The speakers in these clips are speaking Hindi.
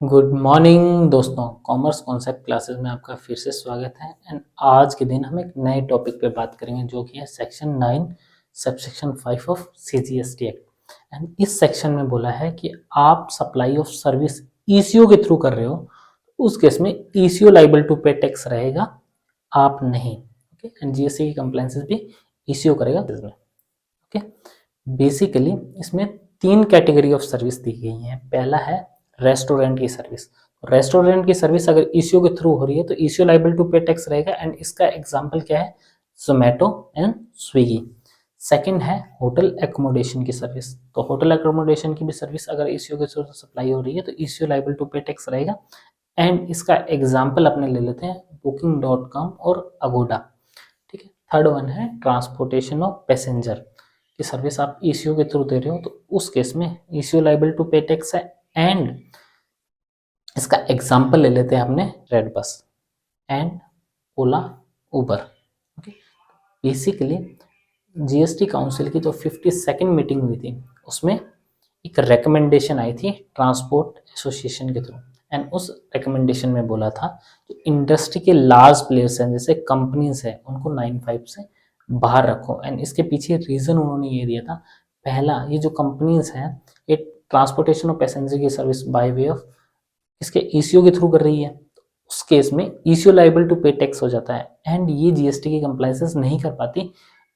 गुड मॉर्निंग दोस्तों, कॉमर्स कॉन्सेप्ट क्लासेस में आपका फिर से स्वागत है। एंड आज के दिन हम एक नए टॉपिक पे बात करेंगे जो कि है section 9 subsection 5 of CGST act. And इस सेक्शन में बोला है कि आप सप्लाई ऑफ सर्विस ईसीओ के थ्रू कर रहे हो, उस केस में ईसीओ लाइबल टू पे टैक्स रहेगा, आप नहीं। ओके, एंड जीएसटी की कंप्लायंसेस भी ईसीओ करेगा इसमें। ओके, बेसिकली इसमें तीन कैटेगरी ऑफ सर्विस दी गई है। पहला है रेस्टोरेंट की सर्विस। रेस्टोरेंट की सर्विस अगर ईसीओ के थ्रू हो रही है तो ईसीओ लाइबल टू पे टैक्स रहेगा। एंड इसका एग्जांपल क्या है? Zomato and Swiggy. सेकंड है होटल एकोमोडेशन की सर्विस। तो होटल एकोमोडेशन की भी सर्विस अगर ईसीओ के थ्रू सप्लाई हो रही है तो ईसीओ लाइबल टू पे टैक्स रहेगा। एंड इसका एग्जाम्पल अपने ले लेते हैं booking.com और अगोडा। ठीक है। थर्ड वन है ट्रांसपोर्टेशन ऑफ पैसेंजर की सर्विस, आप ईसीओ के थ्रू दे रहे हो तो उस केस में ईसीओ लाइबल टू पे टैक्स है। एंड इसका एग्जाम्पल ले लेते हैं हमने red bus and Ola Uber. Okay, basically GST council की जो 52nd मीटिंग हुई थी उसमें एक रिकमेंडेशन आई थी ट्रांसपोर्ट एसोसिएशन के थ्रू। एंड उस रिकमेंडेशन में बोला था कि इंडस्ट्री के लार्ज प्लेयर्स हैं जैसे कंपनीज है उनको 9(5) से बाहर रखो। एंड इसके पीछे रीजन उन्होंने ये दिया था, पहला ये जो कंपनीज हैं ये ट्रांसपोर्टेशन ऑफ पैसेंजर की सर्विस बाय वे ऑफ इसके ईसीओ के थ्रू कर रही है, उस केस में ईसीओ लाइबल टू पे टैक्स हो जाता है। एंड ये जीएसटी की कंप्लायंसेस नहीं कर पाती,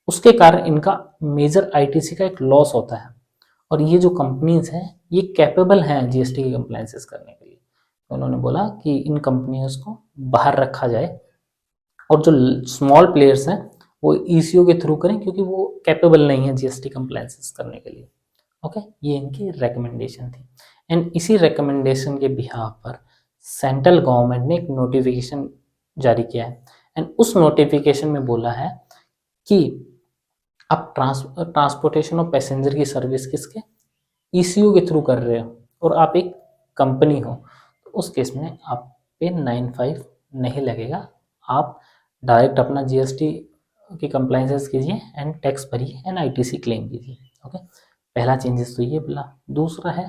उसके कारण इनका मेजर आईटीसी का एक लॉस होता है। और ये जो कंपनीज हैं ये कैपेबल हैं जीएसटी की कंप्लायंसेस करने के लिए। तो उन्होंने बोला कि इन कंपनीज को बाहर रखा जाए और जो स्मॉल प्लेयर्स हैं वो ईसीओ के थ्रू करें क्योंकि वो कैपेबल नहीं है जीएसटी कंप्लायंसेस करने के लिए। ओके, ये इनकी रिकमेंडेशन थी। एंड इसी रिकमेंडेशन के बिहाफ पर सेंट्रल गवर्नमेंट ने एक नोटिफिकेशन जारी किया है। एंड उस नोटिफिकेशन में बोला है कि आप ट्रांसपोर्टेशन ऑफ पैसेंजर की सर्विस किसके ईसीओ के थ्रू कर रहे हो और आप एक कंपनी हो तो उस केस में आप पे 9(5) नहीं लगेगा, आप डायरेक्ट अपना जीएसटी की कंप्लायंसेस कीजिए एंड टैक्स भरिए एंड आईटीसी क्लेम कीजिए। ओके, पहला चेंजेस तो ये बोला। दूसरा है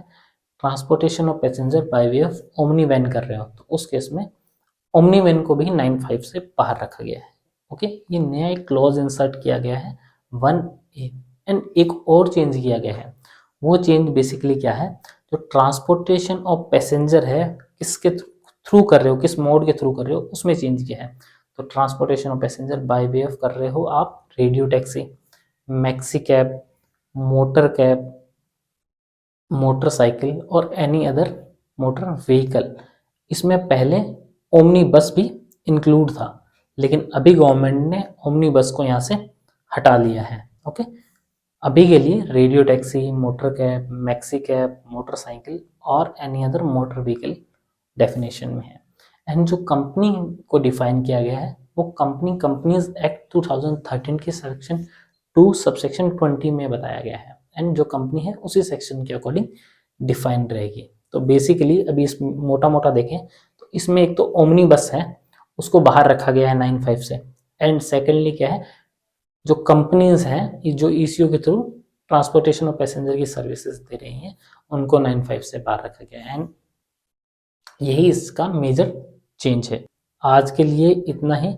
transportation of passenger by way of omni van कर रहे हो तो उस केस में ओमनी वैन को भी 9(5) से बाहर रखा गया है। ओके, ये नया एक क्लॉज इंसर्ट किया गया है 1A। एंड एक और चेंज किया गया है, वो चेंज बेसिकली क्या है, जो ट्रांसपोर्टेशन ऑफ पैसेंजर है किसके थ्रू कर रहे हो, किस मोड के थ्रू कर रहे हो, उसमें चेंज किया है। तो transportation of passenger by way of कर रहे हो आप radio taxi, maxi cab, motor cab, motorcycle और एनी अदर मोटर व्हीकल। इसमें पहले ओमनी बस भी इंक्लूड था लेकिन अभी गवर्नमेंट ने ओमनी बस को यहाँ से हटा लिया है। ओके, अभी के लिए radio taxi, motor cab, maxi cab, motorcycle और any other motor vehicle definition में है। एंड जो कंपनी को डिफाइन किया गया है वो कंपनीज एक्ट 2013 के सेक्शन 2 सबसेक्शन 20 में बताया गया है। एंड जो कंपनी है उसी सेक्शन के अकॉर्डिंग डिफाइंड रहेगी। तो बेसिकली अभी इस मोटा मोटा देखें तो इसमें एक तो ओमनी बस है उसको बाहर रखा गया है 9(5) से। एंड सेकेंडली क्या है, जो कंपनीज हैं जो ईसीओ के थ्रू ट्रांसपोर्टेशन ऑफ पैसेंजर की सर्विसेज दे रही हैं उनको 9(5) से बाहर रखा गया है। एंड यही इसका मेजर चेंज है। आज के लिए इतना ही,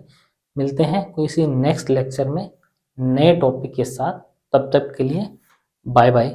मिलते हैं कोई सी नेक्स्ट लेक्चर में नए टॉपिक के साथ। तब तक के लिए बाय बाय।